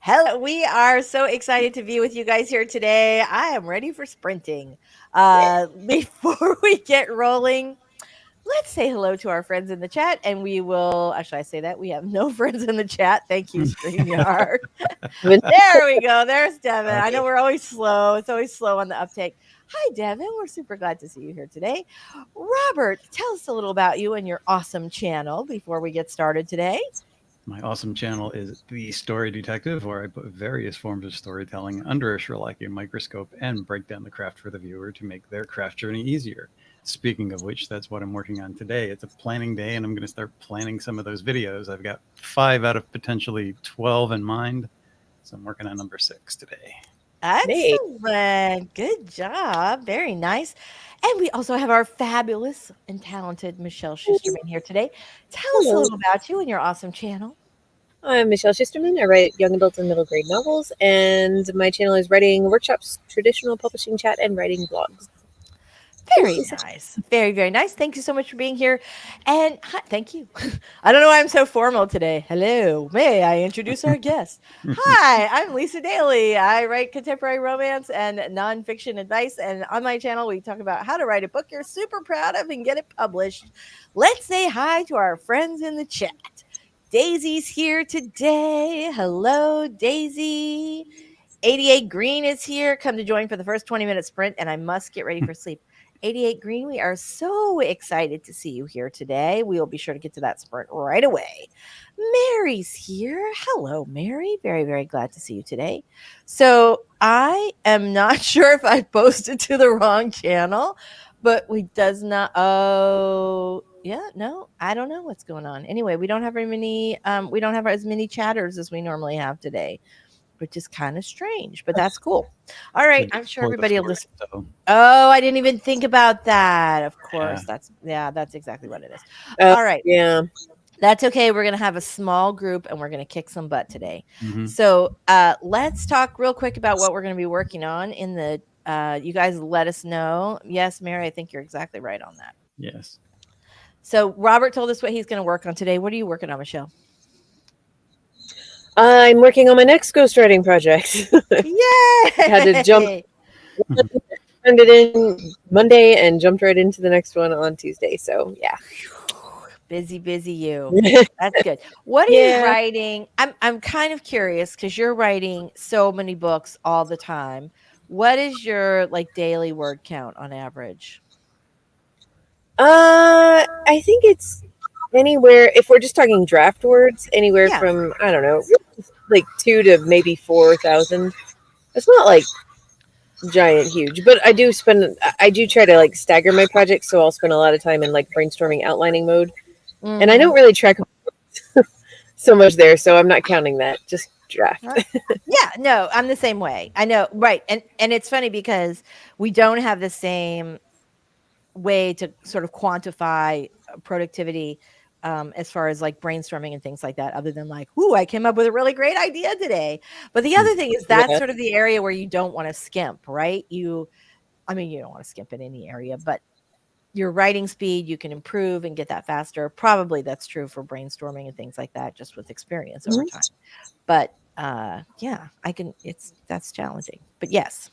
Hello, we are so excited to be with you guys here today. I am ready for sprinting. Before we get rolling, let's say hello to our friends in the chat, and we will. Actually, I say that we have no friends in the chat. Thank you, StreamYard. There we go. There's Devin. I know we're always slow. It's always slow on the uptake. Hi, Devin. We're super glad to see you here today. Robert, tell us a little about you and your awesome channel before we get started today. My awesome channel is The Story Detective, where I put various forms of storytelling under a Sherlockian microscope and break down the craft for the viewer to make their craft journey easier. Speaking of which, that's what I'm working on today. It's a planning day, and I'm going to start planning some of those videos. I've got 5 out of potentially 12 in mind, so I'm working on number 6 today. Nate. Excellent. Good job. Very nice. And we also have our fabulous and talented Michelle Schusterman here today. Tell us a Hello. little about you and your awesome channel. I'm Michelle Schusterman. I write young adult and middle grade novels, and my channel is writing workshops, traditional publishing chat, and writing blogs. Very nice. Very, very nice. Thank you so much for being here. And hi, thank you. I don't know why I'm so formal today. Hello. May I introduce our guest? Hi, I'm Lisa Daly. I write contemporary romance and nonfiction advice. And on my channel, we talk about how to write a book you're super proud of and get it published. Let's say hi to our friends in the chat. Daisy's here today. Hello, Daisy. 88 Green is here. Come to join for the first 20-minute sprint, and I must get ready for sleep. 88 Green, we are so excited to see you here today. We will be sure to get to that sprint right away. Mary's here. Hello, Mary. Very, very glad to see you today. So I am not sure if I posted to the wrong channel, but we does not. Oh, yeah, no, I don't know what's going on. Anyway, we don't have very many. We don't have as many chatters as we normally have today, which is kind of strange, but that's cool. All right, I'm sure everybody will listen. Oh, I didn't even think about that. Of course, that's exactly what it is. All right. Yeah. That's okay. We're going to have a small group and we're going to kick some butt today. Mm-hmm. So let's talk real quick about what we're going to be working on in the, you guys let us know. Yes, Mary, I think you're exactly right on that. Yes. So Robert told us what he's going to work on today. What are you working on, Michelle? I'm working on my next ghostwriting project. Yay! Had to jump, turned it in Monday and jumped right into the next one on Tuesday. So yeah. Busy you. That's good. What are you writing? I'm kind of curious because you're writing so many books all the time. What is your like daily word count on average? I think it's anywhere, if we're just talking draft words, anywhere from, I don't know, like 2 to maybe 4,000. It's not like giant huge, but I do try to like stagger my projects, so I'll spend a lot of time in like brainstorming outlining mode. Mm-hmm. And I don't really track so much there, so I'm not counting that, just draft. Yeah, no, I'm the same way. I know, right. And it's funny because we don't have the same way to sort of quantify productivity as far as like brainstorming and things like that, other than like, ooh, I came up with a really great idea today. But the other thing is that's sort of the area where you don't want to skimp, right? You don't want to skimp in any area, but your writing speed, you can improve and get that faster. Probably that's true for brainstorming and things like that, just with experience over time. But that's challenging. But yes.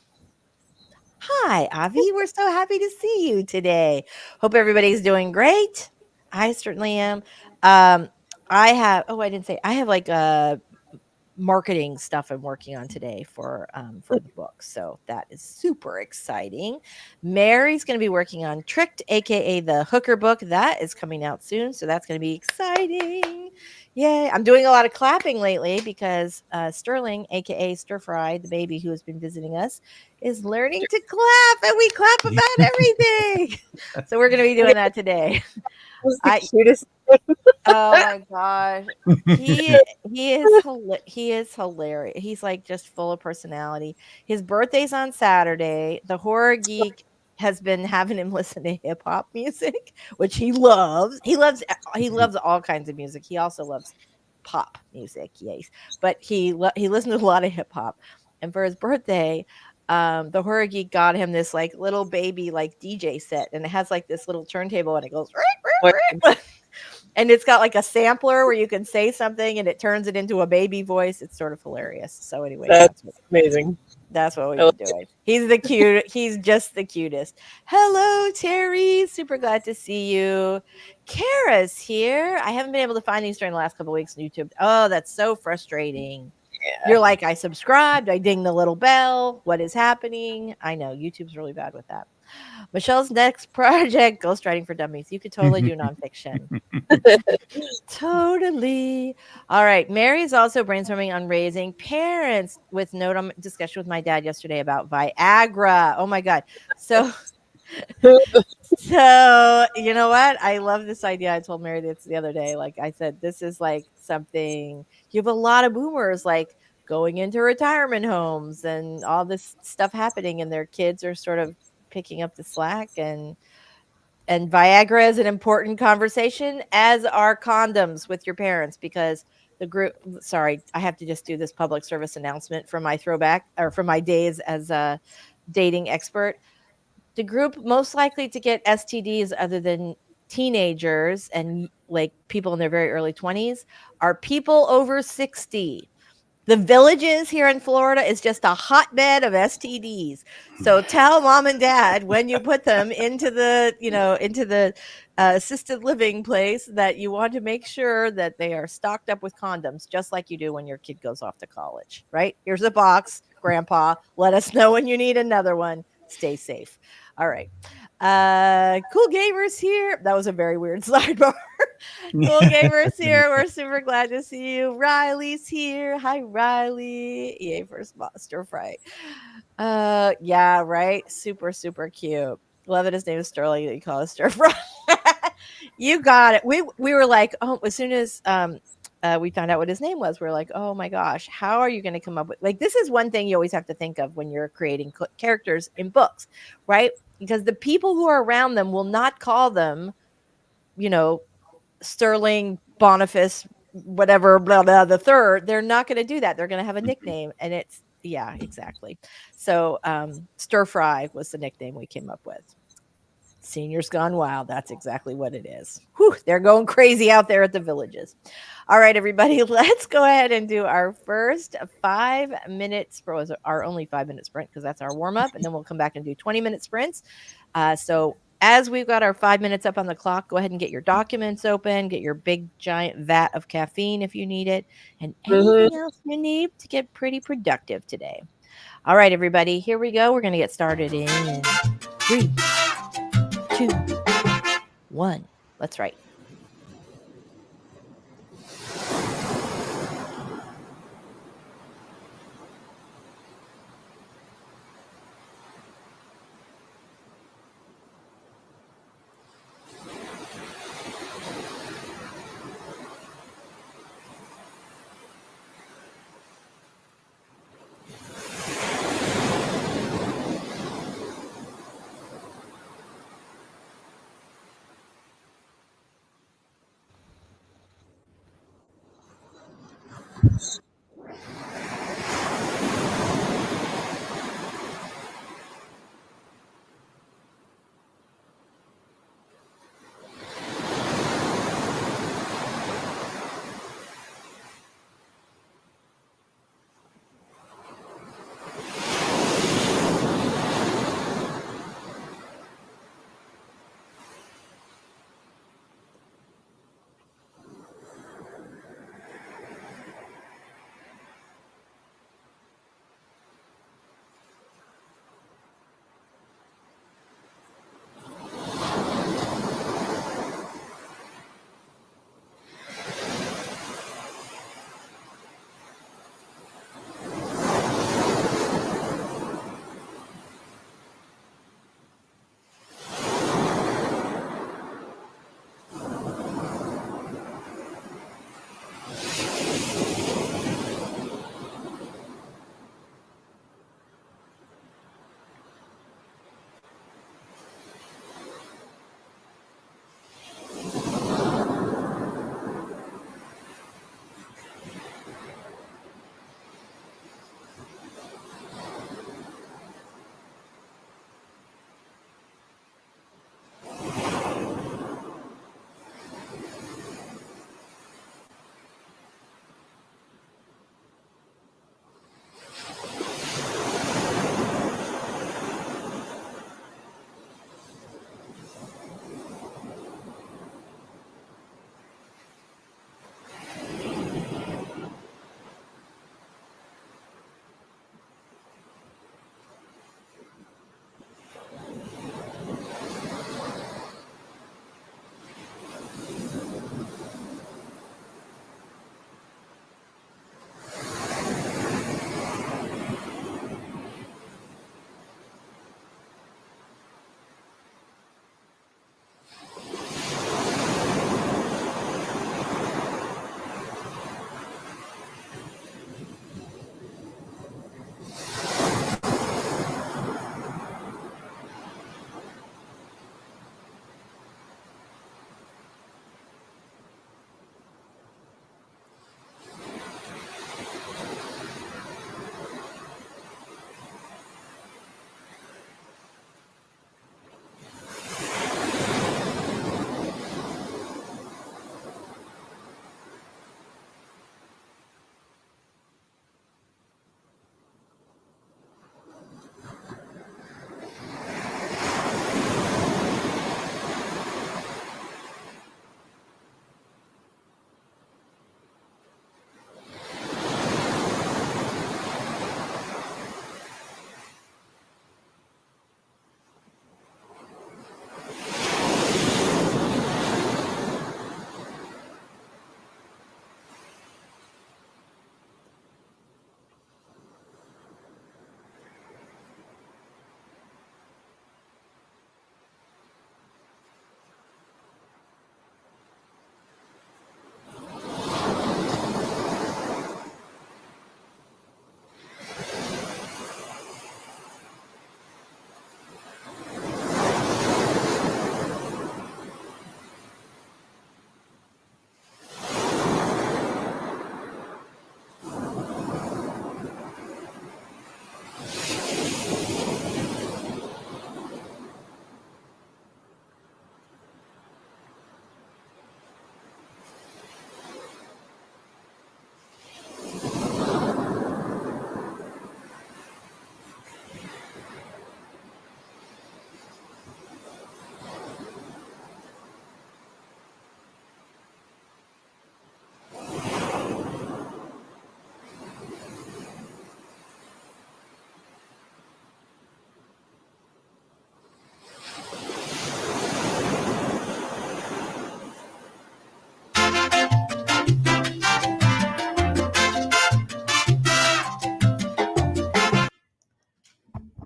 Hi, Avi. We're so happy to see you today. Hope everybody's doing great. I certainly am. I have like marketing stuff I'm working on today for the book. So that is super exciting. Mary's going to be working on Tricked, aka the Hooker book. That is coming out soon. So that's going to be exciting. Yay. I'm doing a lot of clapping lately because Sterling, aka Stir Fry, the baby who has been visiting us, is learning to clap, and we clap about everything. So we're going to be doing that today. Cutest. Oh my gosh, he is hilarious. He's like just full of personality. His birthday's on Saturday. The Horror Geek has been having him listen to hip hop music, which he loves. He loves all kinds of music. He also loves pop music, yes, but he listens to a lot of hip hop. And for his birthday, the Horror Geek got him this like little baby like DJ set, and it has like this little turntable, and it goes. and it's got like a sampler where you can say something and it turns it into a baby voice. It's sort of hilarious. So anyway, That's amazing. That's what we've been doing. He's the cute. He's just the cutest. Hello, Terry. Super glad to see you. Kara's here. I haven't been able to find these during the last couple of weeks on YouTube. Oh, that's so frustrating. Yeah. You're like, I subscribed. I ding the little bell. What is happening? I know YouTube's really bad with that. Michelle's next project, Ghostwriting for Dummies. You could totally do nonfiction. Totally. All right. Mary is also brainstorming on raising parents with note on discussion with my dad yesterday about Viagra. Oh my God. So you know what? I love this idea. I told Mary this the other day. Like I said, this is like something you have a lot of boomers like going into retirement homes and all this stuff happening, and their kids are sort of picking up the slack, and Viagra is an important conversation, as are condoms with your parents, because the group, sorry, I have to just do this public service announcement from my throwback or from my days as a dating expert. The group most likely to get STDs other than teenagers and like people in their very early 20s are people over 60. The Villages here in Florida is just a hotbed of STDs. So tell mom and dad when you put them into the assisted living place that you want to make sure that they are stocked up with condoms, just like you do when your kid goes off to college, right? Here's a box, Grandpa. Let us know when you need another one. Stay safe. All right. Cool Gamers here. That was a very weird sidebar. Cool Gamers here. We're super glad to see you. Riley's here. Hi, Riley. Yay for stir fry. Yeah, right. Super, super cute. Love it. His name is Sterling. You call it stir fry. You got it. We were like, oh, as soon as we found out what his name was, we're like, oh my gosh, how are you going to come up with, like, this is one thing you always have to think of when you're creating characters in books, right? Because the people who are around them will not call them, Sterling Boniface, whatever, blah, blah, the third. They're not going to do that. They're going to have a nickname, and it's, yeah, exactly. So Stir Fry was the nickname we came up with. Seniors Gone Wild. That's exactly what it is. Whew, they're going crazy out there at the Villages. All right, everybody, let's go ahead and do our first 5 minutes, our only 5-minute sprint, because that's our warm up. And then we'll come back and do 20-minute sprints. So as we've got our 5 minutes up on the clock, go ahead and get your documents open, get your big giant vat of caffeine if you need it, and anything else you need to get pretty productive today. All right, everybody, here we go. We're going to get started in 3, 2, 1. Let's write.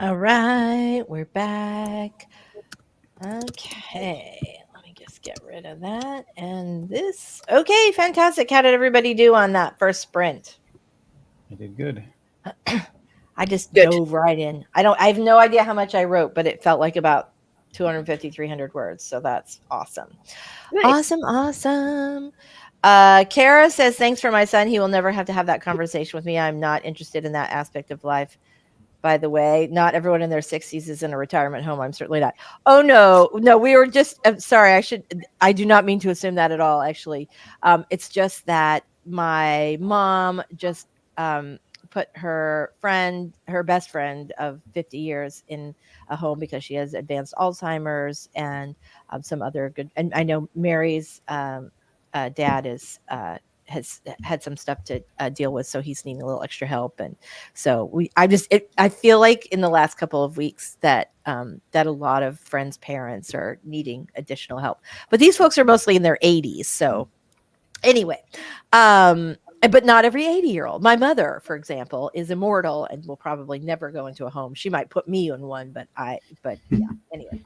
All right, we're back. Okay, let me just get rid of that and this. Okay, fantastic. How did everybody do on that first sprint? I did good. I just Good. dove right in. I have no idea how much I wrote, but it felt like about 250, 300 words. So that's awesome. Nice. Awesome. Kara says, thanks for my son. He will never have to have that conversation with me. I'm not interested in that aspect of life. By the way, not everyone in their 60s is in a retirement home. I'm certainly not. Oh, no, we were just, I'm sorry. I do not mean to assume that at all, actually. It's just that my mom just put her best friend of 50 years in a home because she has advanced Alzheimer's and some other good, and I know Mary's dad has had some stuff to deal with, so he's needing a little extra help. And so I feel like in the last couple of weeks that that a lot of friends' parents are needing additional help, but these folks are mostly in their 80s. So anyway, but not every 80-year-old. My mother, for example, is immortal and will probably never go into a home. She might put me in one, but yeah. Anyway,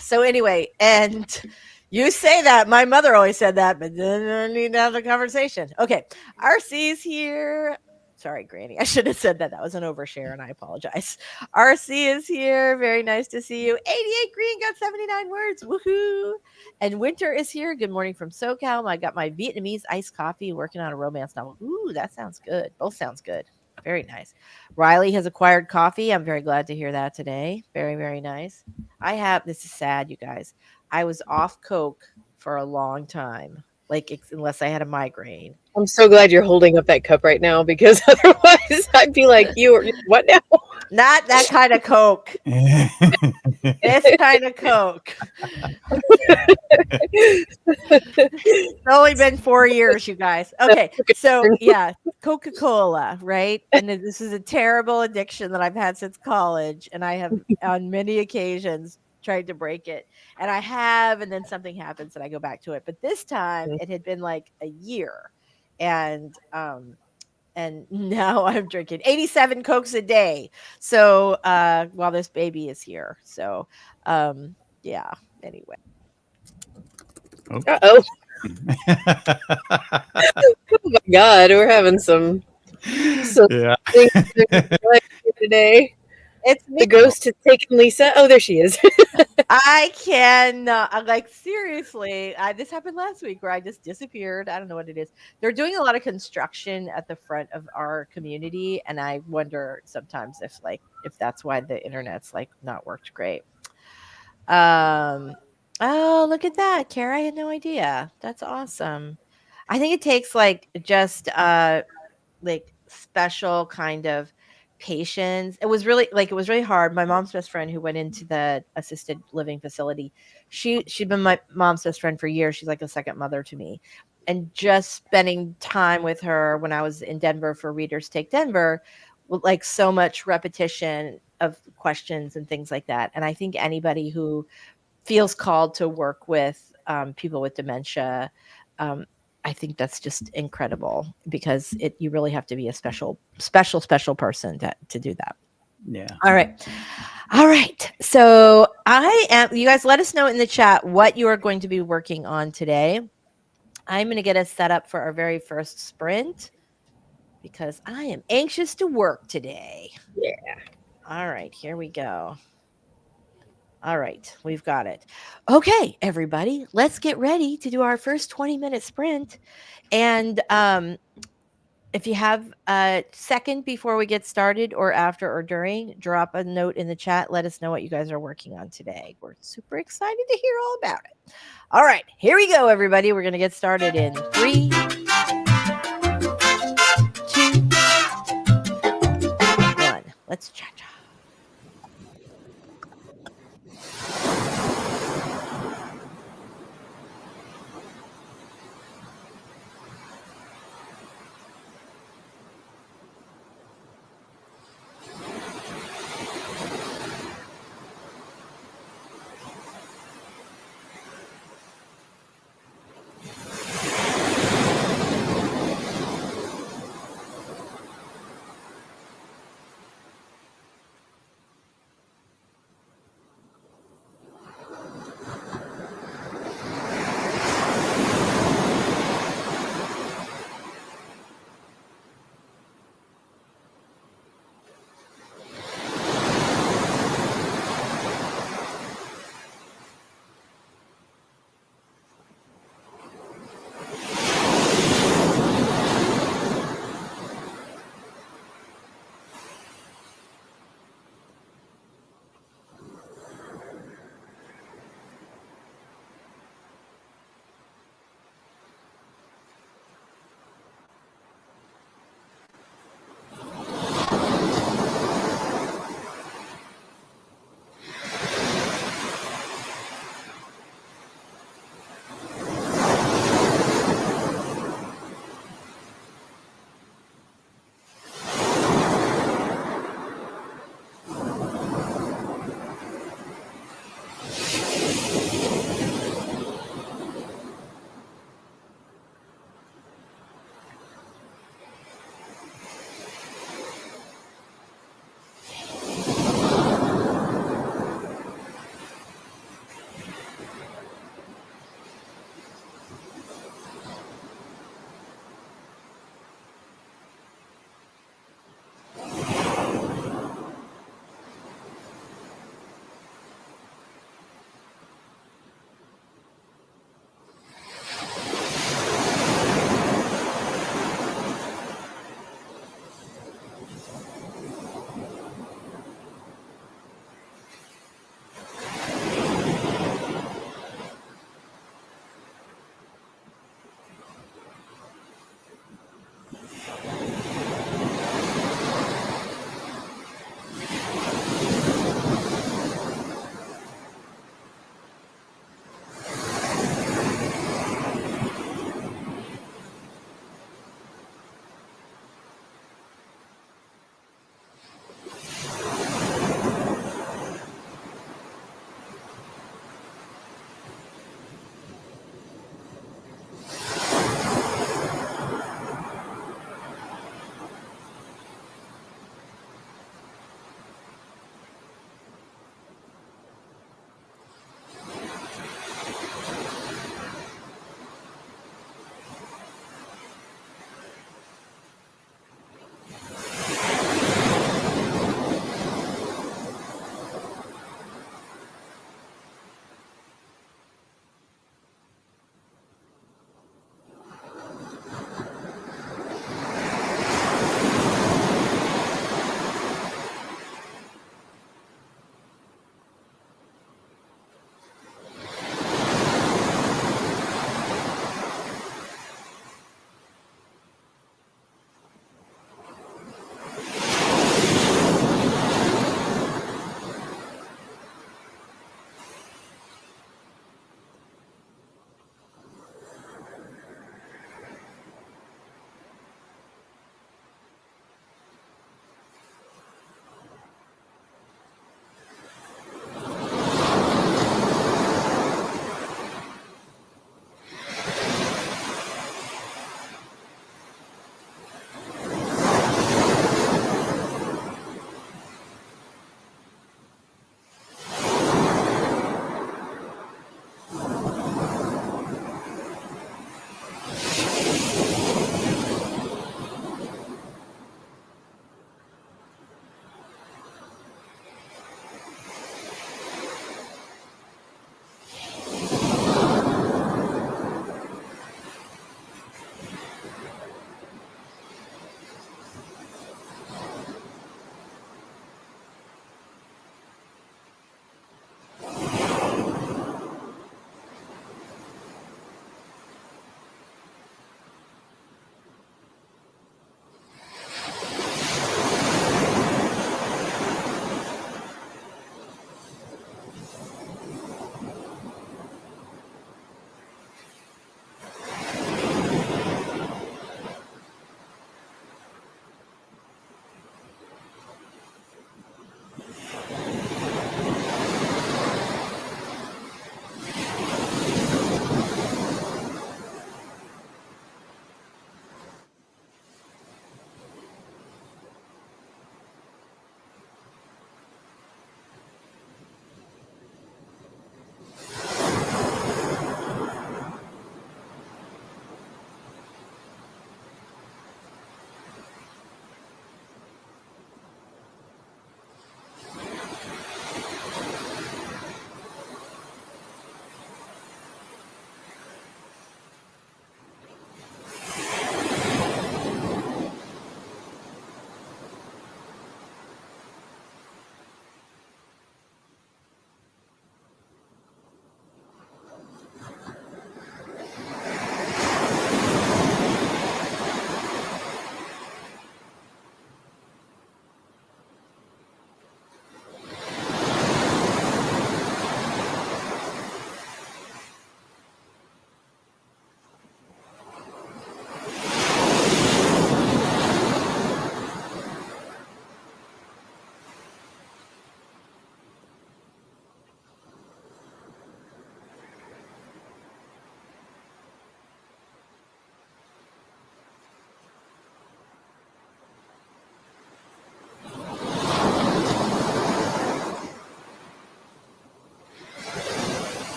So anyway, and you say that. My mother always said that, but then I need to have the conversation. Okay. RC's here. Sorry, Granny. I should have said that. That was an overshare, and I apologize. RC is here. Very nice to see you. 88 Green got 79 words. Woohoo. And Winter is here. Good morning from SoCal. I got my Vietnamese iced coffee, working on a romance novel. Ooh, that sounds good. Both sounds good. Very nice. Riley has acquired coffee. I'm very glad to hear that today. Very, very nice. This is sad, you guys. I was off Coke for a long time, unless I had a migraine. I'm so glad you're holding up that cup right now, because otherwise I'd be like, what now? Not that kind of Coke. This kind of Coke. It's only been 4 years, you guys. Okay, so yeah, Coca-Cola, right? And this is a terrible addiction that I've had since college, and I have on many occasions tried to break it. And I have, and then something happens and I go back to it. But this time it had been like a year. And now I'm drinking 87 Cokes a day. So while this baby is here. So yeah, anyway. Uh-oh. Oh my God, we're having some Yeah. things today. It's me. The ghost has taken Lisa. Oh, there she is. I can, seriously, this happened last week where I just disappeared. I don't know what it is. They're doing a lot of construction at the front of our community, and I wonder sometimes if that's why the internet's not worked great. Oh, look at that, Kara! I had no idea. That's awesome. I think it takes just special kind of patience. It was really hard. My mom's best friend who went into the assisted living facility, she'd been my mom's best friend for years. She's like a second mother to me. And just spending time with her when I was in Denver for Readers Take Denver, with so much repetition of questions and things like that. And I think anybody who feels called to work with people with dementia, I think that's just incredible, because you really have to be a special person to do that. Yeah. All right. So you guys let us know in the chat what you are going to be working on today. I'm going to get us set up for our very first sprint, because I am anxious to work today. Yeah. All right, here we go. All right, we've got it. Okay, everybody, let's get ready to do our first 20-minute sprint. And if you have a second before we get started, or after or during, drop a note in the chat. Let us know what you guys are working on today. We're super excited to hear all about it. All right, here we go, everybody. We're going to get started in 3, 2, 1. Let's cha-cha.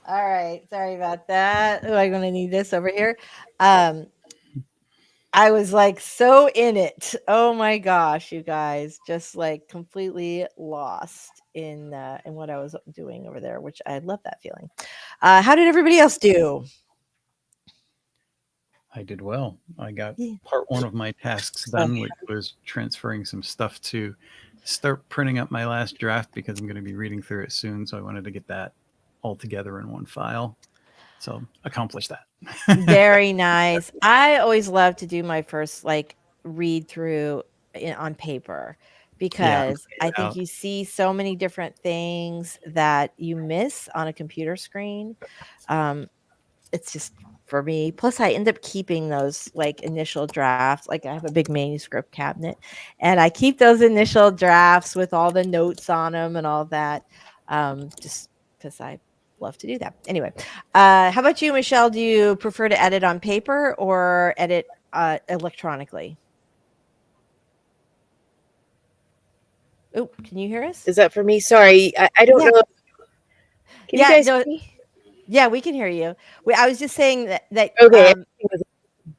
All right. Sorry about that. Oh, I'm gonna need this over here. Um, I was like so in it. Oh my gosh, you guys, just like completely lost in what I was doing over there, which I love that feeling. How did everybody else do? I did well. I got Yeah. part one of my tasks done, which was transferring some stuff to start printing up my last draft because I'm going to be reading through it soon. So I wanted to get that all together in one file. So accomplished that. Very nice. I always love to do my first like read through on paper Yeah. because I think you see so many different things that you miss on a computer screen. It's just for me. Plus, I end up keeping those like initial drafts. Like I have a big manuscript cabinet, and I keep those initial drafts with all the notes on them and all that. Just because I love to do that. Anyway, how about you, Michelle? Do you prefer to edit on paper or edit electronically? Oh, can you hear us? Is that for me? Sorry, I don't Yeah. know. Can Yeah, you guys no, hear me? yeah, we can hear you. I was just saying that Okay. everything was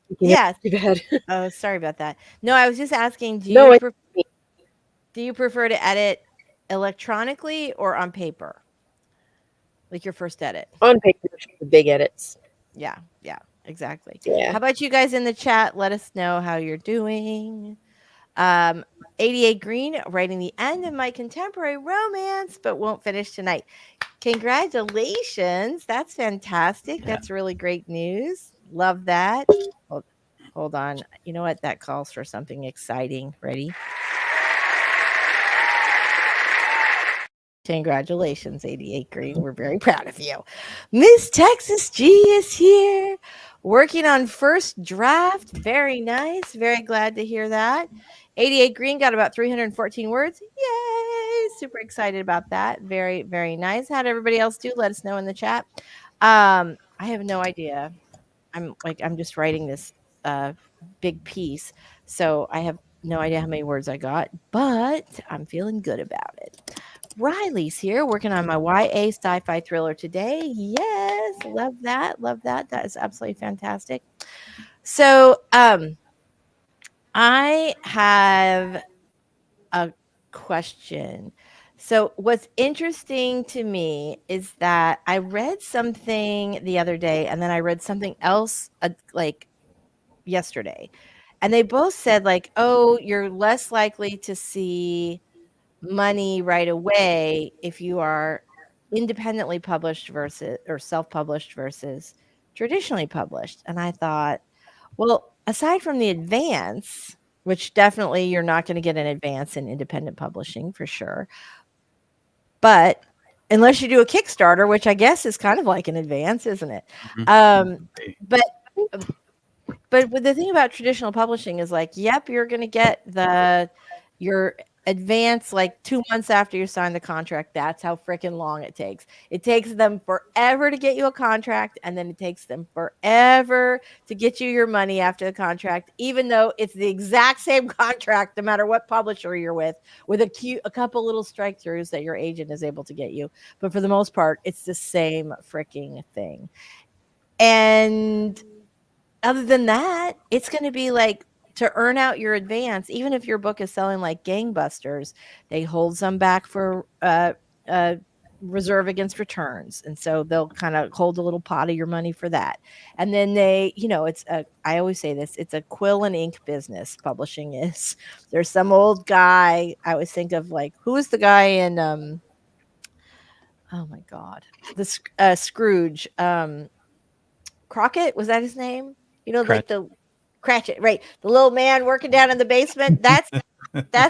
speaking up yeah. too bad. Oh, sorry about that. No, I was just asking, No, do you prefer to edit electronically or on paper? Like your first edit? on paper for the big edits. Yeah, exactly. Yeah. How about you guys in the chat? Let us know how you're doing. 88 Green writing the end of my contemporary romance, but won't finish tonight. Congratulations. That's fantastic. Yeah. That's really great news. Love that. Hold on. You know what? That calls for something exciting. Ready? Congratulations, 88 Green. We're very proud of you. Miss Texas G is here working on first draft. Very nice. Very glad to hear that. 88 Green got about 314 words. Yay. Super excited about that. Very, very nice. How did everybody else do? Let us know in the chat. I have no idea. I'm just writing this big piece. So I have no idea how many words I got, but I'm feeling good about it. Riley's here working on my YA sci-fi thriller today. Yes, love that. Love that. That is absolutely fantastic. So, I have a question. So, what's interesting to me is that I read something the other day and then I read something else like yesterday. And they both said like, "Oh, you're less likely to see money right away if you are independently published versus or self-published versus traditionally published." And I thought, well, aside from the advance, which definitely you're not going to get an advance in independent publishing for sure, but unless you do a Kickstarter, which I guess is kind of like an advance, isn't it? But the thing about traditional publishing is like, yep, you're going to get your advance like 2 months after you sign the contract. That's how freaking long it takes. It takes them forever to get you a contract, and then it takes them forever to get you your money after the contract, even though it's the exact same contract, no matter what publisher you're with a couple little strike throughs that your agent is able to get you. But for the most part, it's the same freaking thing. And other than that, it's going to be like to earn out your advance, even if your book is selling like gangbusters, they hold some back for reserve against returns. And so they'll kind of hold a little pot of your money for that. And then I always say this, it's a quill and ink business. Publishing is. There's some old guy. I always think of like, who was the guy in, oh my God, the Scrooge, Crockett, was that his name? Like the Cratchit, right? The little man working down in the basement. That's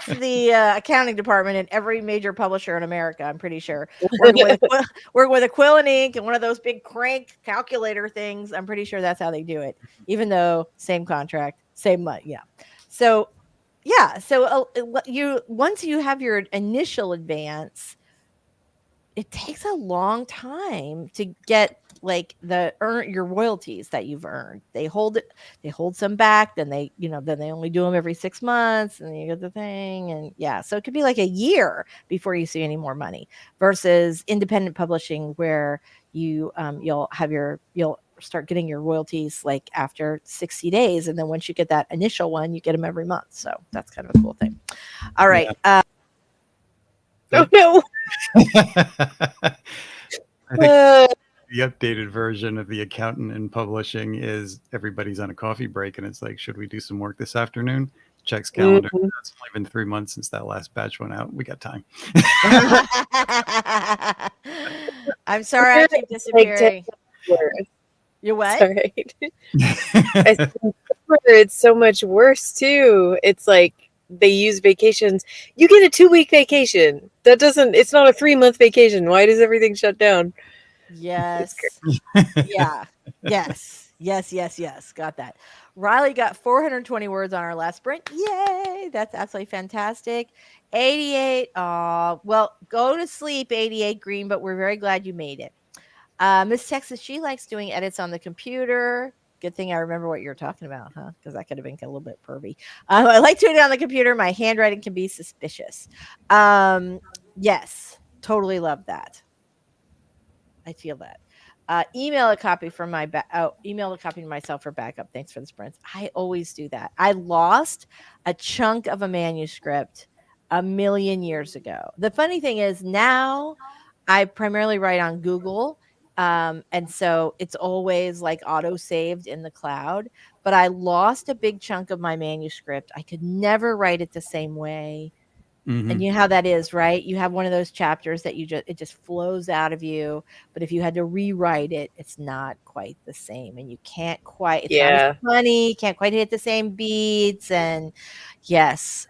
the accounting department in every major publisher in America. I'm pretty sure working with a quill and ink and one of those big crank calculator things. I'm pretty sure that's how they do it. Even though same contract, same money. Yeah. So yeah. So once you have your initial advance, it takes a long time to get like your royalties that you've earned. They hold some back, then they only do them every 6 months, and then you get the thing. And yeah, so it could be like a year before you see any more money versus independent publishing where you'll start getting your royalties like after 60 days. And then once you get that initial one, you get them every month. So that's kind of a cool thing. All right. Yeah. Oh no. I think the updated version of the accountant in publishing is everybody's on a coffee break and it's like, should we do some work this afternoon? Checks calendar. Mhm. It's only been 3 months since that last batch went out. We got time. I'm sorry I keep disappearing. You're what? Sorry. I think it's so much worse too. It's like they use vacations. You get a 2-week vacation. It's not a 3-month vacation. Why does everything shut down? Yes. Yeah. Yes. Got that. Riley got 420 words on our last sprint. Yay. That's absolutely fantastic. 88. Well, go to sleep, 88 Green, but we're very glad you made it. Miss Texas, she likes doing edits on the computer. Good thing I remember what you're talking about, huh? Because that could have been a little bit pervy. I like doing it on the computer. My handwriting can be suspicious. Yes, totally love that. I feel that. Email a copy from email a copy to myself for backup. Thanks for the sprints. I always do that. I lost a chunk of a manuscript a million years ago. The funny thing is now I primarily write on Google. And so it's always like auto saved in the cloud, but I lost a big chunk of my manuscript. I could never write it the same way. Mhm. And you know how that is, right? You have one of those chapters that it just flows out of you. But if you had to rewrite it, it's not quite the same. And you can't quite, it's not as funny, can't quite hit the same beats. And yes.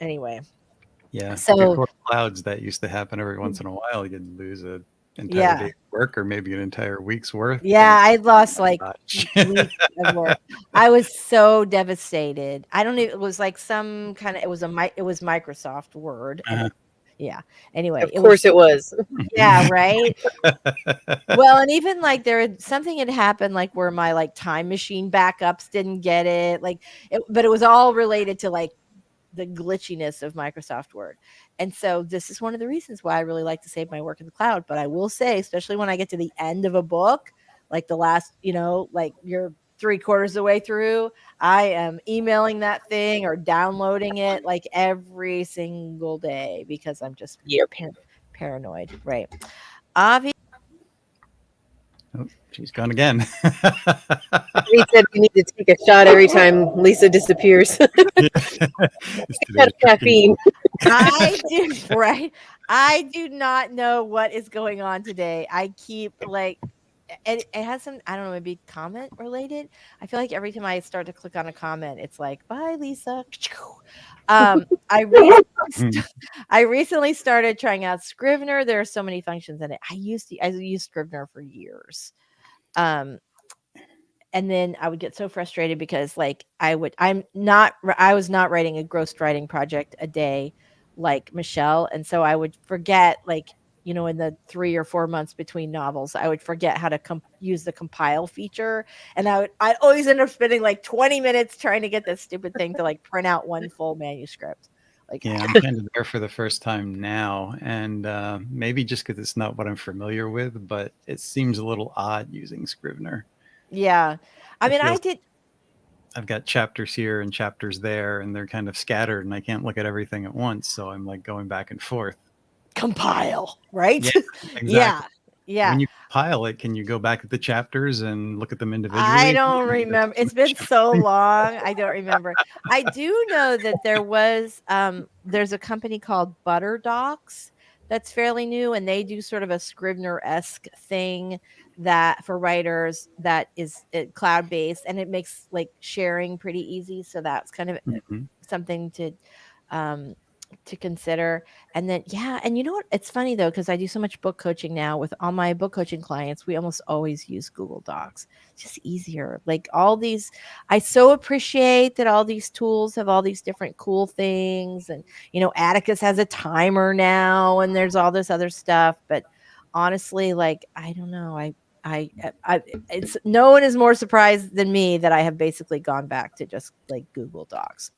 Anyway. Yeah. So before clouds, that used to happen every once in a while. You'd lose an entire day's work or maybe an entire week's worth. Yeah, I lost like weeks of work. I was so devastated. I don't even, it was like some kind of, it was Microsoft Word. Yeah. Anyway. Of course it was. Yeah, right. Well, and even like something had happened like where my like time machine backups didn't get it. But it was all related to like the glitchiness of Microsoft Word. And so this is one of the reasons why I really like to save my work in the cloud. But I will say, especially when I get to the end of a book, like the last, like you're 3/4 of the way through, I am emailing that thing or downloading it like every single day because I'm just paranoid. Right. Avi. Oh, she's gone again. He said we need to take a shot every time Lisa disappears. Caffeine. I do not know what is going on today. I keep like it has some, I don't know, maybe comment related. I feel like every time I start to click on a comment, it's like, bye, Lisa. I recently started trying out Scrivener. There are so many functions in it. I used Scrivener for years. And then I would get so frustrated because like I was not writing a ghostwriting project a day like Michelle. And so I would forget, like, in the 3 or 4 months between novels, I would forget how to use the compile feature. And I'd always end up spending like 20 minutes trying to get this stupid thing to like print out one full manuscript. Like, yeah, I'm kind of there for the first time now. And maybe just because it's not what I'm familiar with, but it seems a little odd using Scrivener. Yeah. I mean, I've got chapters here and chapters there, and they're kind of scattered, and I can't look at everything at once. So I'm like going back and forth. Compile, right? Yeah, exactly. Yeah. When you compile it, can you go back at the chapters and look at them individually? I don't remember. It's been so long. I don't remember. I do know that there's a company called ButterDocs that's fairly new, and they do sort of a Scrivener-esque thing that for writers that is cloud-based, and it makes like sharing pretty easy. So that's kind of something to consider. And then, and you know what? It's funny though, because I do so much book coaching now with all my book coaching clients. We almost always use Google Docs. It's just easier. Like all these, I so appreciate that all these tools have all these different cool things. And, Atticus has a timer now and there's all this other stuff. But honestly, like, I don't know. it's no one is more surprised than me that I have basically gone back to just like Google Docs.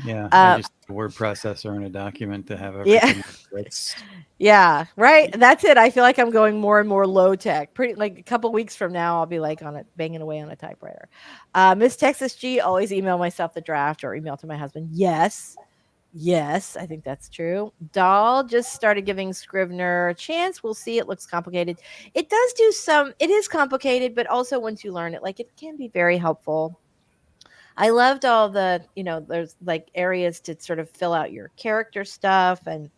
Yeah, I just word processor in a document to have everything. Yeah, right. That's it. I feel like I'm going more and more low tech. Pretty like a couple weeks from now, I'll be like on it, banging away on a typewriter. Miss Texas G, always email myself the draft or email to my husband. Yes, I think that's true. Doll just started giving Scrivener a chance. We'll see. It looks complicated. It does do some, it is complicated, but also once you learn it, like it can be very helpful. I loved all the, there's like areas to sort of fill out your character stuff. And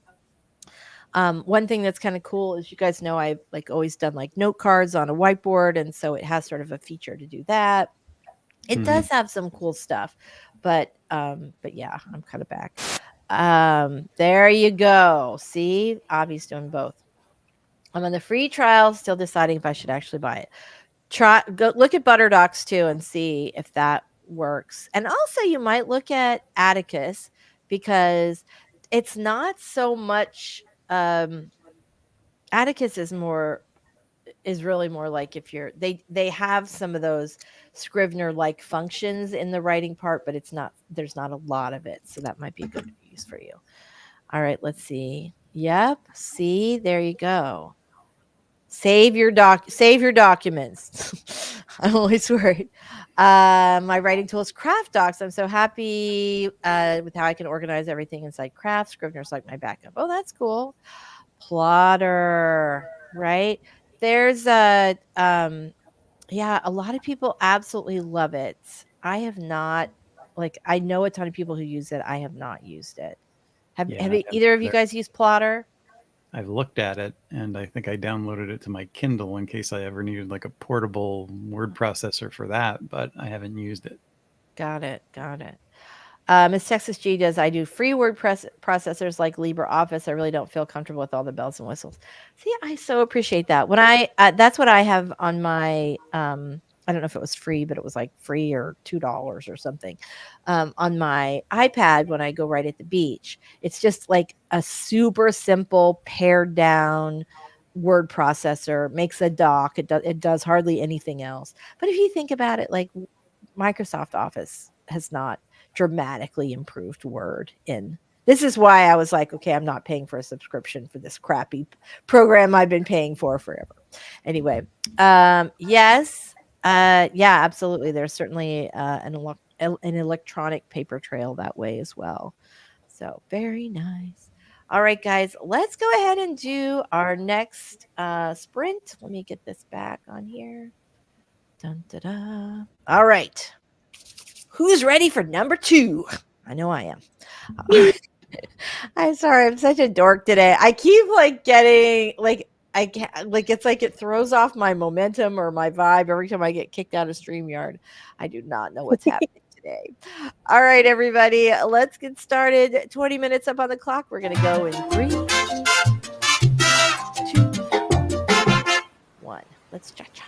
one thing that's kind of cool is you guys know I've like always done like note cards on a whiteboard. And so it has sort of a feature to do that. It does have some cool stuff, but yeah, I'm kind of back. There you go. See, Avi's doing both. I'm on the free trial, still deciding if I should actually buy it. Go look at ButterDocs too and see if that works. And also you might look at Atticus because it's not so much Atticus is really more like if you're they have some of those Scrivener like functions in the writing part, but there's not a lot of it. So that might be a good use for you. All right, let's see. Yep. See, there you go. Save your documents. I'm always worried. My writing tool is Craft Docs. I'm so happy with how I can organize everything inside Craft. Scrivener's like my backup. Oh, that's cool. Plotter, right? There's a lot of people absolutely love it. I have not, I know a ton of people who use it. I have not used it. Have either of you guys used Plotter? I've looked at it, and I think I downloaded it to my Kindle in case I ever needed like a portable word processor for that, but I haven't used it. Got it. Miss Texas G does. I do free word processors like LibreOffice. I really don't feel comfortable with all the bells and whistles. See, I so appreciate that. When that's what I have on my, I don't know if it was free, but it was like free or $2 or something on my iPad when I go right at the beach. It's just like a super simple pared down word processor, makes a doc. It does hardly anything else. But if you think about it, like Microsoft Office has not dramatically improved Word in. This is why I was like, okay, I'm not paying for a subscription for this crappy program I've been paying for forever. Anyway, yes. Yeah, absolutely. There's certainly an electronic paper trail that way as well. So very nice. All right, guys, let's go ahead and do our next sprint. Let me get this back on here. Dun, da, da. All right. Who's ready for number 2? I know I am. I'm sorry. I'm such a dork today. I keep getting it's like it throws off my momentum or my vibe every time I get kicked out of StreamYard. I do not know what's happening today. All right, everybody, let's get started. 20 minutes up on the clock. We're going to go in 3, 2, 1. Let's cha-cha.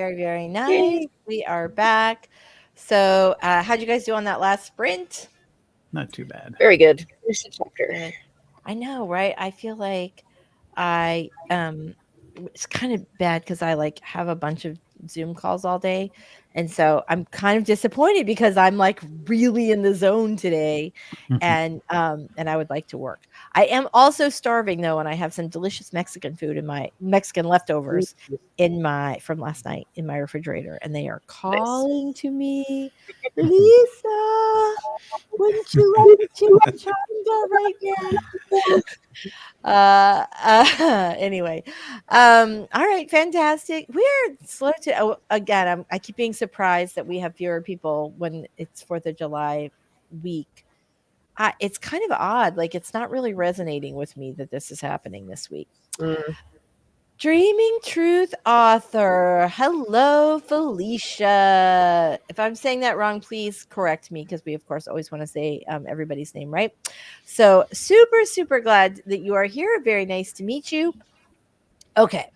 Very, very nice. Yay. We are back. So, how'd you guys do on that last sprint? Not too bad. Very good. Here's the chapter. Good. I know, right? I feel like it's kind of bad because I like have a bunch of Zoom calls all day. And so I'm kind of disappointed because I'm like really in the zone today and I would like to work. I am also starving though, and I have some delicious Mexican food in my Mexican leftovers from last night in my refrigerator, and they are calling to me, Lisa, wouldn't you like to changa right now? Anyway, all right, fantastic. We're slow to again. I keep being surprised that we have fewer people when it's 4th of July week. It's kind of odd. Like it's not really resonating with me that this is happening this week. Dreaming Truth author. Hello, Felicia. If I'm saying that wrong, please correct me because we, of course, always want to say everybody's name right. So super, super glad that you are here. Very nice to meet you. Okay.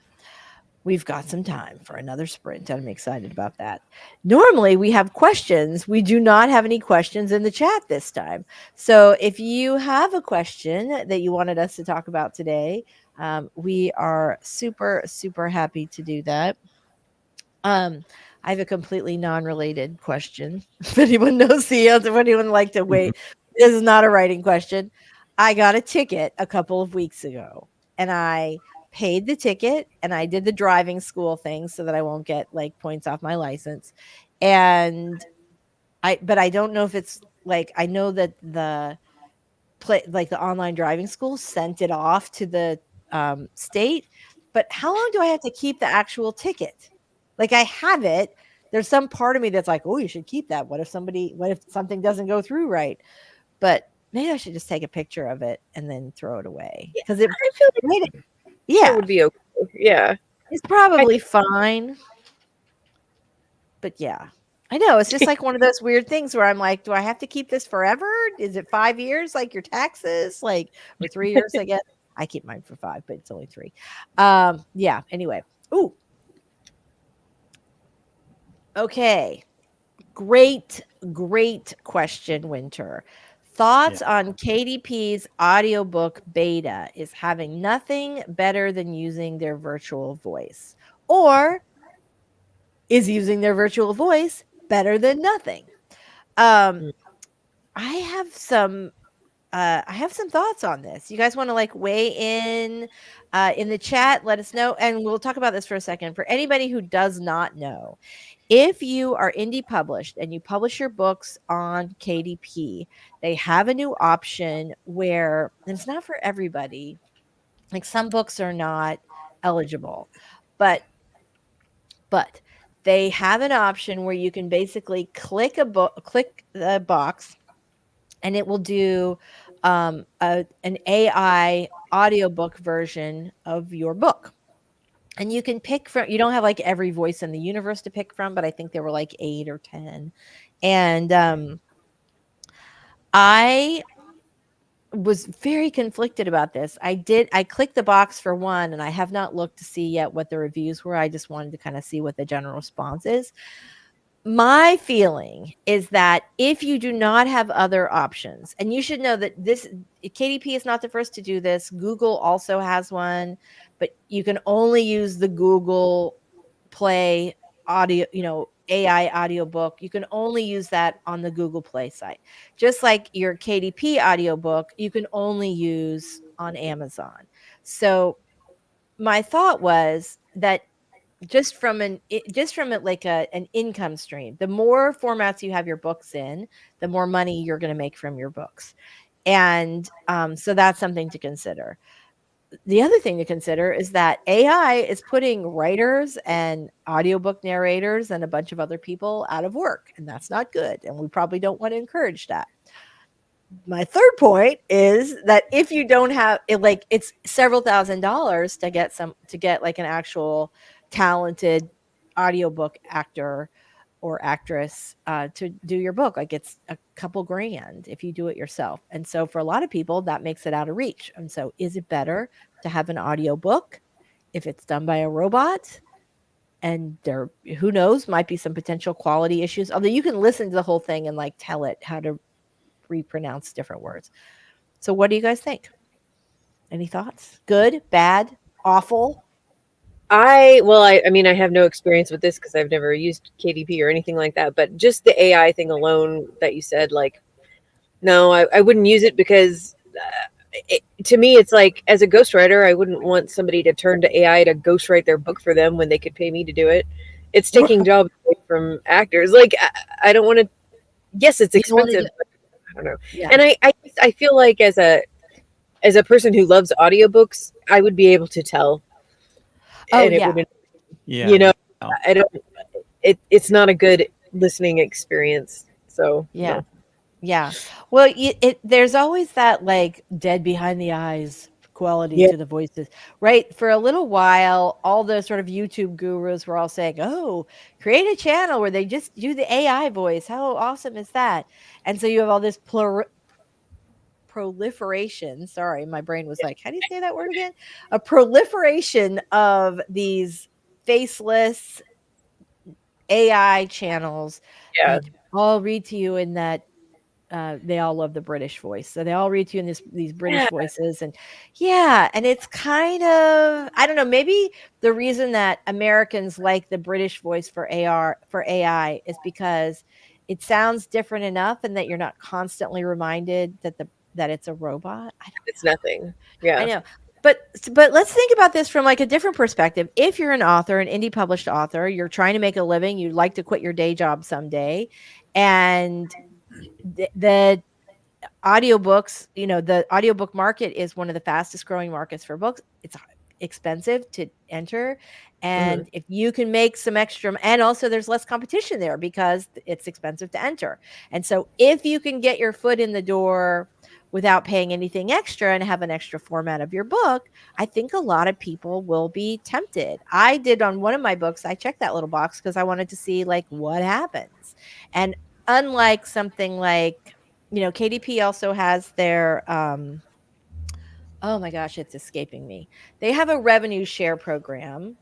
We've got some time for another sprint. I'm excited about that. Normally, we have questions. We do not have any questions in the chat this time. So if you have a question that you wanted us to talk about today, we are super, super happy to do that. I have a completely non-related question. If anyone knows the answer, if anyone would like to wait, this is not a writing question. I got a ticket a couple of weeks ago, and I paid the ticket, and I did the driving school thing so that I won't get like points off my license. And but I don't know if it's like, I know that the online driving school sent it off to the state, but how long do I have to keep the actual ticket? Like I have it. There's some part of me that's like, oh, you should keep that. What if something doesn't go through right? But maybe I should just take a picture of it and then throw it away. Because I feel like it would be okay. Yeah. It's probably fine. But yeah. I know. It's just like one of those weird things where I'm like, do I have to keep this forever? Is it 5 years like your taxes? Like, or 3 years, I guess. I keep mine for 5, but it's only 3. Yeah. Anyway. Ooh. Okay. Great question, Winter. Thoughts on KDP's audiobook beta is having nothing better than using their virtual voice, or is using their virtual voice better than nothing? I have some thoughts on this. You guys want to like weigh in the chat? Let us know, and we'll talk about this for a second. For anybody who does not know, if you are indie published and you publish your books on KDP, they have a new option where, and it's not for everybody, like some books are not eligible, but they have an option where you can basically click the box and it will do an AI audiobook version of your book. And you can pick from, you don't have like every voice in the universe to pick from, but I think there were like 8 or 10. And I was very conflicted about this. I clicked the box for one, and I have not looked to see yet what the reviews were. I just wanted to kind of see what the general response is. My feeling is that if you do not have other options, and you should know that KDP is not the first to do this. Google also has one, but you can only use the Google Play audio, AI audiobook. You can only use that on the Google Play site. Just like your KDP audiobook, you can only use on Amazon. So my thought was that just from an income stream, the more formats you have your books in, the more money you're going to make from your books. And so that's something to consider. The other thing to consider is that AI is putting writers and audiobook narrators and a bunch of other people out of work, and that's not good. And we probably don't want to encourage that. My third point is that if you don't have it, like it's several $1,000s to get like an actual talented audiobook actor or actress to do your book. Like it's a couple grand if you do it yourself. And so for a lot of people, that makes it out of reach. And so is it better to have an audiobook if it's done by a robot? and there, who knows, might be some potential quality issues. Although you can listen to the whole thing and like tell it how to repronounce different words. So what do you guys think? Any thoughts? Good, bad, awful? I mean, I have no experience with this because I've never used KDP or anything like that. But just the AI thing alone that you said, like, no, I wouldn't use it because to me, it's like, as a ghostwriter, I wouldn't want somebody to turn to AI to ghostwrite their book for them when they could pay me to do it. It's taking jobs away from actors. Like, I don't want to. Yes, it's expensive. But I don't know. Yeah. And I feel like as a person who loves audiobooks, I would be able to tell. Oh, and it yeah. wouldn't, Yeah. you know, I don't. It's not a good listening experience. So Yeah. no. Yeah. Well, there's always that like dead behind the eyes quality to the voices, right? For a little while, all the sort of YouTube gurus were all saying, oh, create a channel where they just do the AI voice. How awesome is that? And so you have all this proliferation. Sorry, my brain was like, how do you say that word again? A proliferation of these faceless AI channels that all read to you in that they all love the British voice. So they all read to you in these British voices. And and it's kind of, I don't know, maybe the reason that Americans like the British voice for AI is because it sounds different enough and that you're not constantly reminded that it's a robot. It's nothing. Yeah. I know. But let's think about this from like a different perspective. If you're an author, an indie published author, you're trying to make a living, you'd like to quit your day job someday, and the audiobooks, the audiobook market is one of the fastest growing markets for books. It's expensive to enter. And if you can make some extra, and also there's less competition there because it's expensive to enter. And so if you can get your foot in the door without paying anything extra and have an extra format of your book, I think a lot of people will be tempted. I did on one of my books, I checked that little box because I wanted to see like what happens. And unlike something like, KDP also has their, oh my gosh, it's escaping me. They have a revenue share program.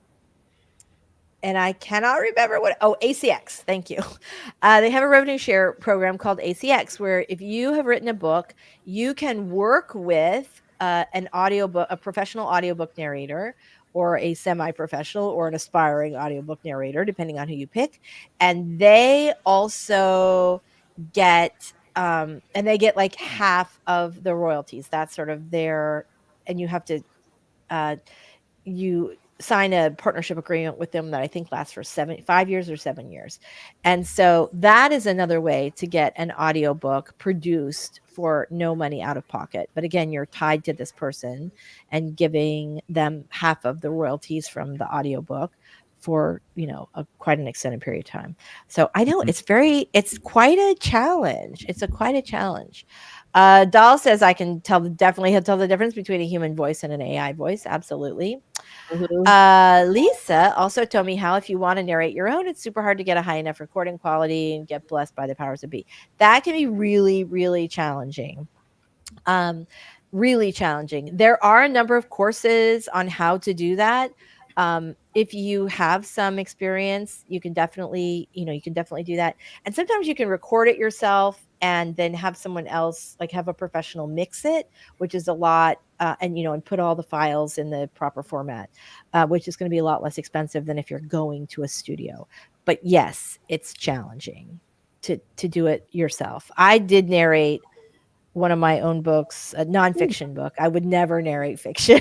And I cannot remember ACX. Thank you. They have a revenue share program called ACX, where if you have written a book, you can work with a professional audiobook narrator, or a semi-professional or an aspiring audiobook narrator, depending on who you pick. And they also get, and they get like half of the royalties. That's sort of and you have to, you sign a partnership agreement with them that I think lasts for 5 years or 7 years. And so that is another way to get an audiobook produced for no money out of pocket. But again, you're tied to this person and giving them half of the royalties from the audiobook for, quite an extended period of time. So I know it's quite a challenge. Quite a challenge. Dahl says I can definitely tell the difference between a human voice and an AI voice. Absolutely. Lisa also told me how if you want to narrate your own, it's super hard to get a high enough recording quality and get blessed by the powers that be. That can be really, really challenging. Really challenging. There are a number of courses on how to do that. If you have some experience, you can definitely do that. And sometimes you can record it yourself and then have someone else, like have a professional mix it, which is a lot, and put all the files in the proper format, which is going to be a lot less expensive than if you're going to a studio. But yes, it's challenging to do it yourself. I did narrate one of my own books, a nonfiction book. I would never narrate fiction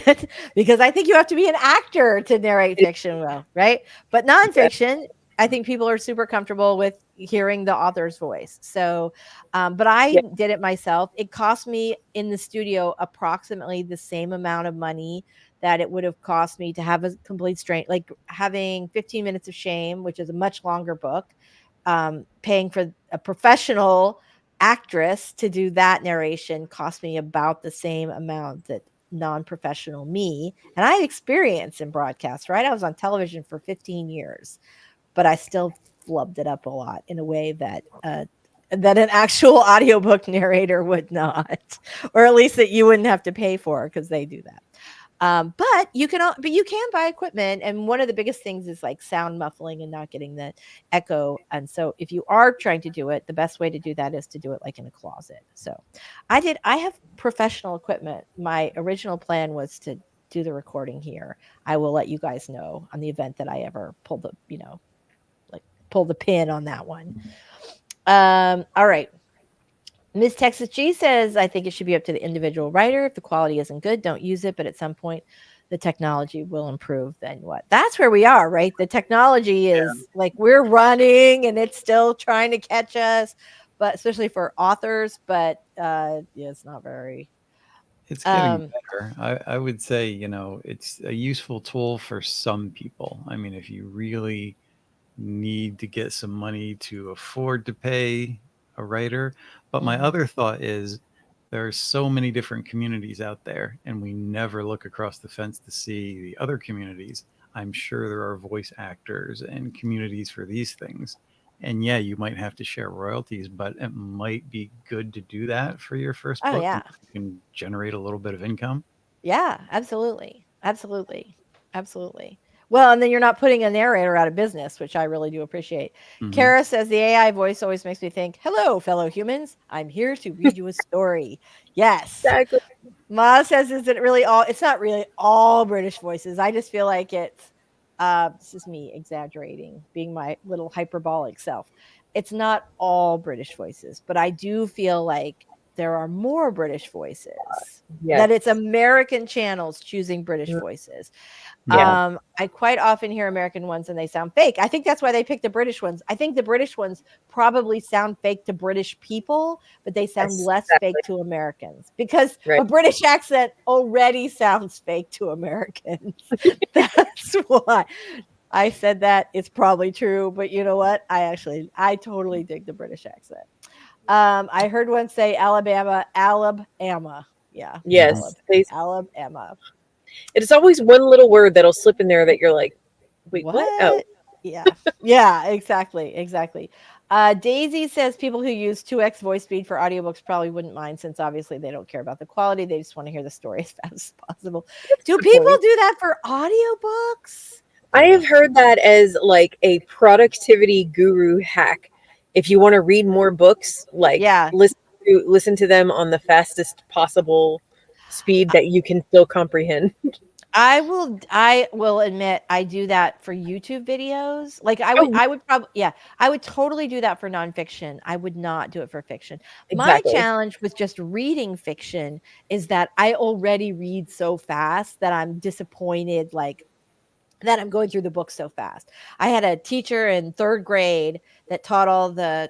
because I think you have to be an actor to narrate fiction well, right? But nonfiction, I think people are super comfortable with hearing the author's voice. So, but I did it myself. It cost me in the studio approximately the same amount of money that it would have cost me to have a complete like having 15 Minutes of Shame, which is a much longer book, paying for a professional actress to do that narration cost me about the same amount that non-professional me. And I had experience in broadcast, right? I was on television for 15 years, but I still flubbed it up a lot in a way that an actual audiobook narrator would not, or at least that you wouldn't have to pay for because they do that. But you can buy equipment, and one of the biggest things is like sound muffling and not getting the echo. And so if you are trying to do it, the best way to do that is to do it like in a closet. So I have professional equipment. My original plan was to do the recording here. I will let you guys know on the event that I ever pull the, pull the pin on that one. All right. Miss Texas G says, I think it should be up to the individual writer. If the quality isn't good, don't use it. But at some point, the technology will improve. Then what? That's where we are, right? The technology is like we're running and it's still trying to catch us, but especially for authors. But yeah, it's not very. It's getting better. I would say, it's a useful tool for some people. I mean, if you really need to get some money to afford to pay a writer. But my other thought is there are so many different communities out there, and we never look across the fence to see the other communities. I'm sure there are voice actors and communities for these things. And yeah, you might have to share royalties, but it might be good to do that for your first book. Yeah. You can generate a little bit of income. Yeah, absolutely. Absolutely. Absolutely. Well, and then you're not putting a narrator out of business, which I really do appreciate. Kara says the AI voice always makes me think, hello, fellow humans. I'm here to read you a story. Yes. Exactly. Ma says, is it really all? It's not really all British voices. I just feel like it's, this is me exaggerating, being my little hyperbolic self. It's not all British voices, but I do feel like there are more British voices. Yes. That it's American channels choosing British voices. Yeah. I quite often hear American ones and they sound fake. I think that's why they picked the British ones. I think the British ones probably sound fake to British people, but they sound less fake to Americans because a British accent already sounds fake to Americans. That's why I said that. It's probably true, but you know what? I totally dig the British accent. I heard one say Alabama. Yeah. Yes. Alabama. It's always one little word that'll slip in there that you're like, wait, what? Oh. Yeah. Yeah, exactly. Daisy says people who use 2x voice speed for audiobooks probably wouldn't mind since obviously they don't care about the quality. They just want to hear the story as fast as possible. Do people do that for audiobooks? I have heard that as like a productivity guru hack. If you want to read more books, like listen to them on the fastest possible speed that you can still comprehend. I will admit I do that for YouTube videos. Like I would totally do that for nonfiction. I would not do it for fiction. Exactly. My challenge with just reading fiction is that I already read so fast that I'm disappointed, like that I'm going through the book so fast. I had a teacher in 3rd grade that taught all the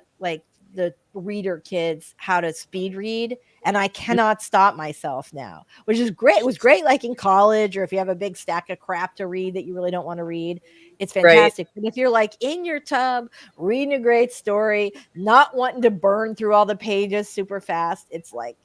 reader kids how to speed read, and I cannot stop myself now, which is great. It was great like in college, or if you have a big stack of crap to read that you really don't want to read, it's fantastic. But if you're like in your tub reading a great story, not wanting to burn through all the pages super fast, it's like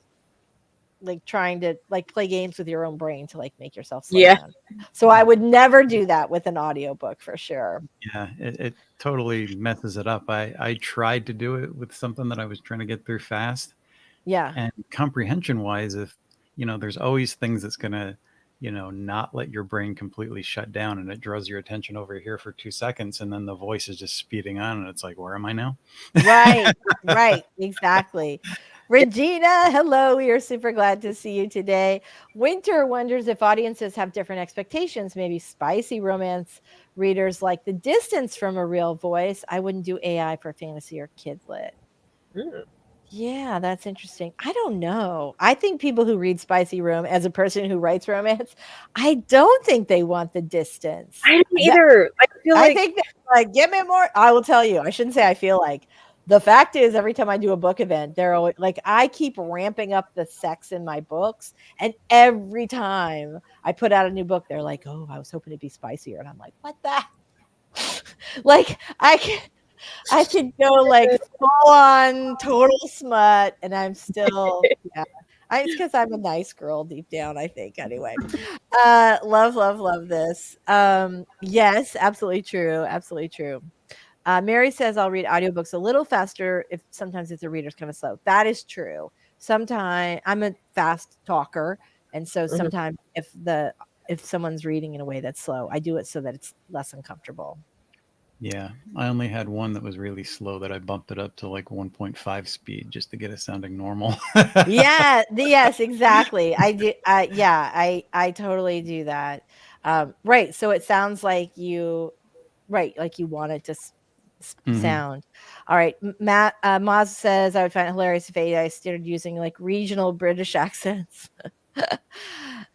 trying to play games with your own brain to make yourself slow down. So I would never do that with an audiobook for sure. Yeah, it totally messes it up. I tried to do it with something that I was trying to get through fast. Yeah. And comprehension wise, if there's always things that's gonna, not let your brain completely shut down, and it draws your attention over here for 2 seconds, and then the voice is just speeding on, and it's like, where am I now? Right, exactly. Regina, hello. We are super glad to see you today. Winter wonders if audiences have different expectations, maybe spicy romance readers like The Distance from a real voice. I wouldn't do AI for fantasy or kid lit. Yeah, that's interesting. I don't know. I think people who read spicy romance, as a person who writes romance, I don't think they want The Distance. I don't either. I think they're like, give me more. I will tell you. I shouldn't say I feel like. The fact is, every time I do a book event, they're always like, I keep ramping up the sex in my books. And every time I put out a new book, they're like, oh, I was hoping it'd be spicier. And I'm like, what the? Like, I could go full on total smut. And I'm still, it's because I'm a nice girl deep down, I think. Anyway, love this. Yes, absolutely true. Absolutely true. Mary says, I'll read audiobooks a little faster sometimes if the reader's kind of slow. That is true. Sometimes I'm a fast talker. And so sometimes if the if someone's reading in a way that's slow. I do it so that it's less uncomfortable. Yeah, I only had one that was really slow that I bumped it up to like 1.5 speed just to get it sounding normal. Yeah, yes, exactly. I do. Yeah, I totally do that. Right. So it sounds like right, like you want it to Mhm. sound. All right. Matt Moz says I would find it hilarious if AI started using like regional British accents.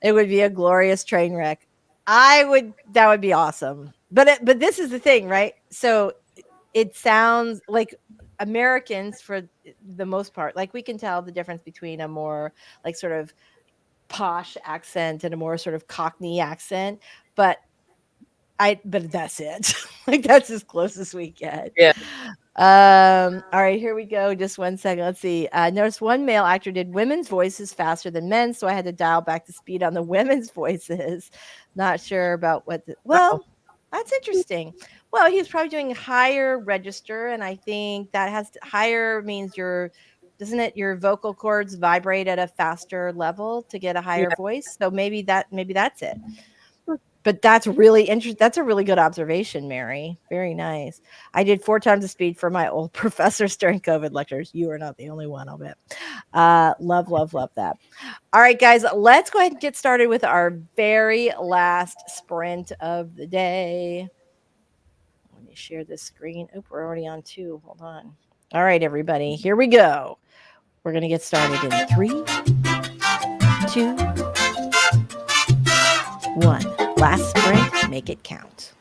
It would be a glorious train wreck. That would be awesome. But this is the thing, right? So it sounds like Americans, for the most part, like we can tell the difference between a more like sort of posh accent and a more sort of Cockney accent. But but that's it. Like that's as close as we get. Yeah. All right, here we go. Just one second. Let's see. Notice one male actor did women's voices faster than men, so I had to dial back the speed on the women's voices. Not sure about Wow. that's interesting. Well, he's probably doing higher register, and I think that higher means doesn't it your vocal cords vibrate at a faster level to get a Yeah. higher voice? So maybe that's it. But that's really interesting. That's a really good observation, Mary. Very nice. I did 4 times the speed for my old professors during COVID lectures. You are not the only one, I'll bet. Love, love, love that. All right, guys, let's go ahead and get started with our very last sprint of the day. Let me share this screen. Oh, we're already on 2. Hold on. All right, everybody, here we go. We're going to get started in 3, 2, 1. Last sprint, make it count.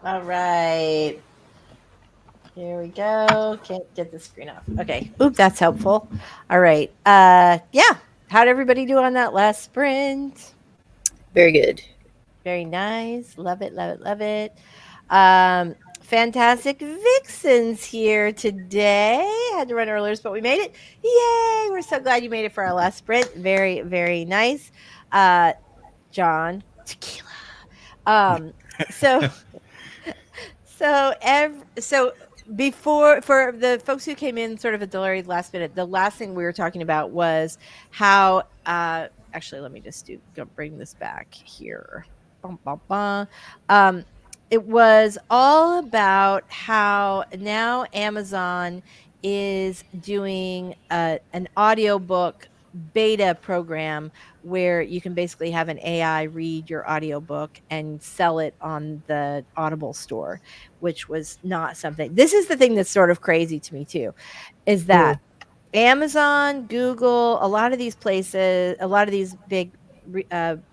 All right. Here we go. Can't get the screen off. Okay. Oop, that's helpful. All right. Yeah. How'd everybody do on that last sprint? Very good. Very nice. Love it, love it, love it. Fantastic Vixens here today. Had to run earlier, but we made it. Yay! We're so glad you made it for our last sprint. Very, very nice. John, tequila. So so before, for the folks who came in sort of at the very last minute, the last thing we were talking about was how actually let me just bring this back here. Bum, bum, bum. It was all about how now Amazon is doing an audiobook beta program where you can basically have an AI read your audiobook and sell it on the Audible store, which was not something. This is the thing that's sort of crazy to me too, is that Amazon, Google, a lot of these places, a lot of these big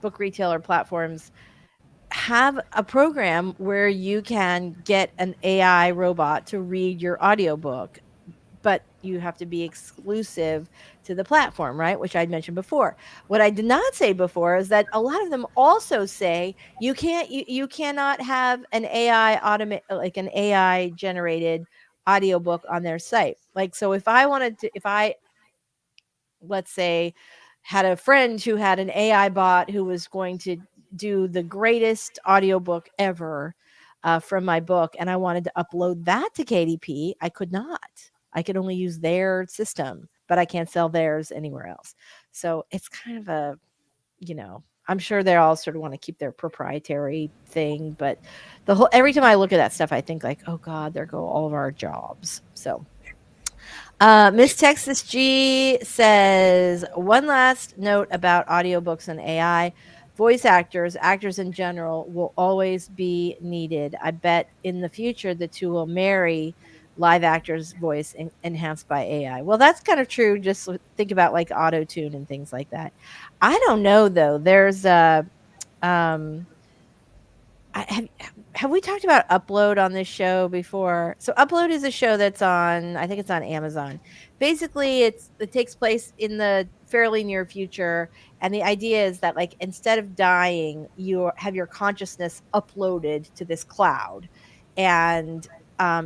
book retailer platforms have a program where you can get an AI robot to read your audiobook, but you have to be exclusive to the platform, right? Which I'd mentioned before. What I did not say before is that a lot of them also say you cannot have an an AI generated audiobook on their site. Like, so if I let's say had a friend who had an AI bot who was going to do the greatest audiobook ever from my book, and I wanted to upload that to KDP, I could not. I could only use their system, but I can't sell theirs anywhere else. So it's kind of a, I'm sure they all sort of want to keep their proprietary thing, but every time I look at that stuff, I think like, oh God, there go all of our jobs. So Miss Texas G says, one last note about audiobooks and AI. Voice actors in general will always be needed. I bet in the future the two will marry, live actors' voice enhanced by AI. Well, that's kind of true. Just think about like auto tune and things like that. I don't know though. There's have we talked about Upload on this show before? So Upload is a show that's on, I think it's on Amazon. Basically, it takes place in the fairly near future, and the idea is that like instead of dying, you have your consciousness uploaded to this cloud, and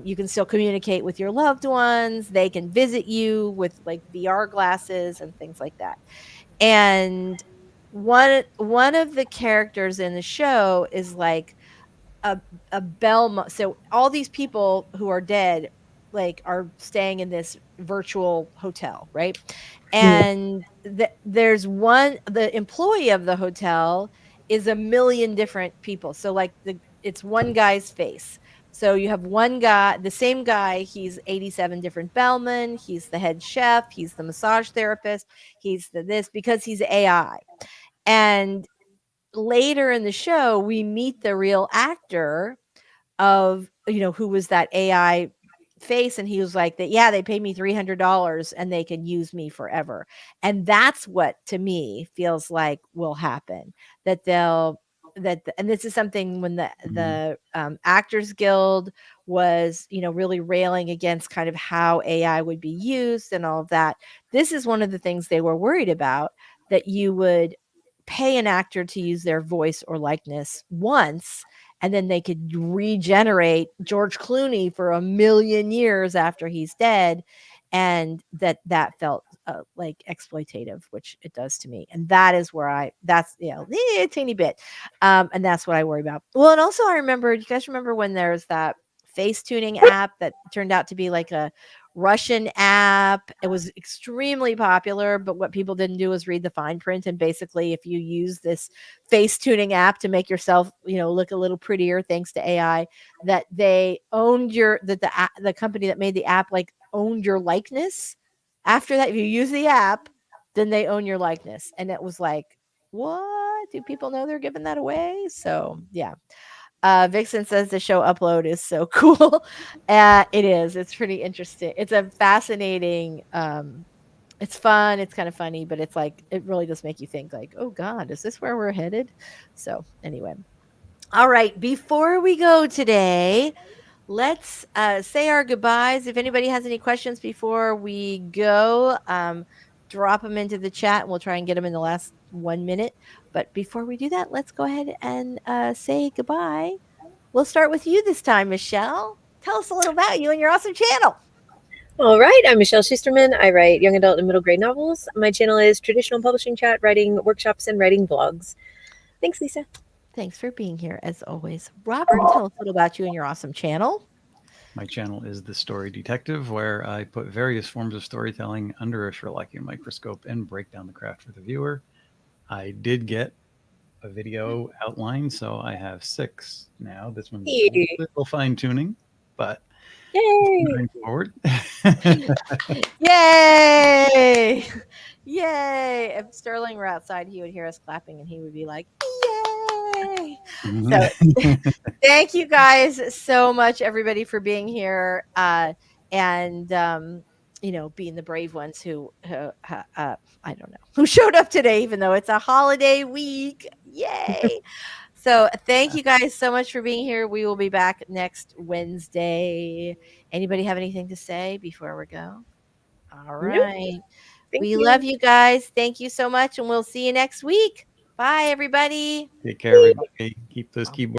you can still communicate with your loved ones. They can visit you with like VR glasses and things like that. And one of the characters in the show is like a Belmont. So all these people who are dead, like, are staying in this virtual hotel, right? And there's the employee of the hotel is a million different people. So like it's one guy's face. So you have one guy, the same guy, he's 87 different bellmen, he's the head chef, he's the massage therapist, he's this, because he's AI. And later in the show, we meet the real actor of, who was that AI face. And he was like that. Yeah, they paid me $300 and they can use me forever. And that's what to me feels like will happen, and this is something when the Actors Guild was, really railing against kind of how AI would be used and all of that. This is one of the things they were worried about, that you would pay an actor to use their voice or likeness once, and then they could regenerate George Clooney for 1,000,000 years after he's dead, and that felt like exploitative, which it does to me. And that is where that's a teeny bit, and that's what I worry about. Well, and also you guys remember when there's that face tuning app that turned out to be like a Russian app. It was extremely popular, but what people didn't do was read the fine print. And basically, if you use this face tuning app to make yourself, look a little prettier, thanks to AI, that they owned the company that made the app owned your likeness. After that, if you use the app, then they own your likeness. And it was like, what? Do people know they're giving that away? So yeah. Vixen says the show upload is so cool. It is. It's pretty interesting. It's a fascinating. It's fun. It's kind of funny, but it's like it really does make you think. Like, oh God, is this where we're headed? So anyway, all right. Before we go today, let's say our goodbyes. If anybody has any questions before we go, drop them into the chat and we'll try and get them in the last 1 minute. But before we do that, let's go ahead and say goodbye. We'll start with you this time, Michelle. Tell us a little about you and your awesome channel. All right, I'm Michelle Schusterman. I write young adult and middle grade novels. My channel is Traditional Publishing Chat, writing workshops and writing vlogs. Thanks, Lisa. Thanks for being here, as always. Robert, tell us a little about you and your awesome channel. My channel is The Story Detective, where I put various forms of storytelling under a Sherlockian microscope and break down the craft for the viewer. I did get a video outline, so I have 6 now. This one's a little fine-tuning, but moving forward. Yay! Yay! If Sterling were outside, he would hear us clapping and he would be like, yay! So thank you guys so much, everybody, for being here and being the brave ones who I don't know, who showed up today, even though it's a holiday week. Yay! So thank you guys so much for being here. We will be back next Wednesday. Anybody have anything to say before we go? All right. We love you guys. Thank you so much. And we'll see you next week. Bye, everybody. Take care, everybody. Keep those keyboards.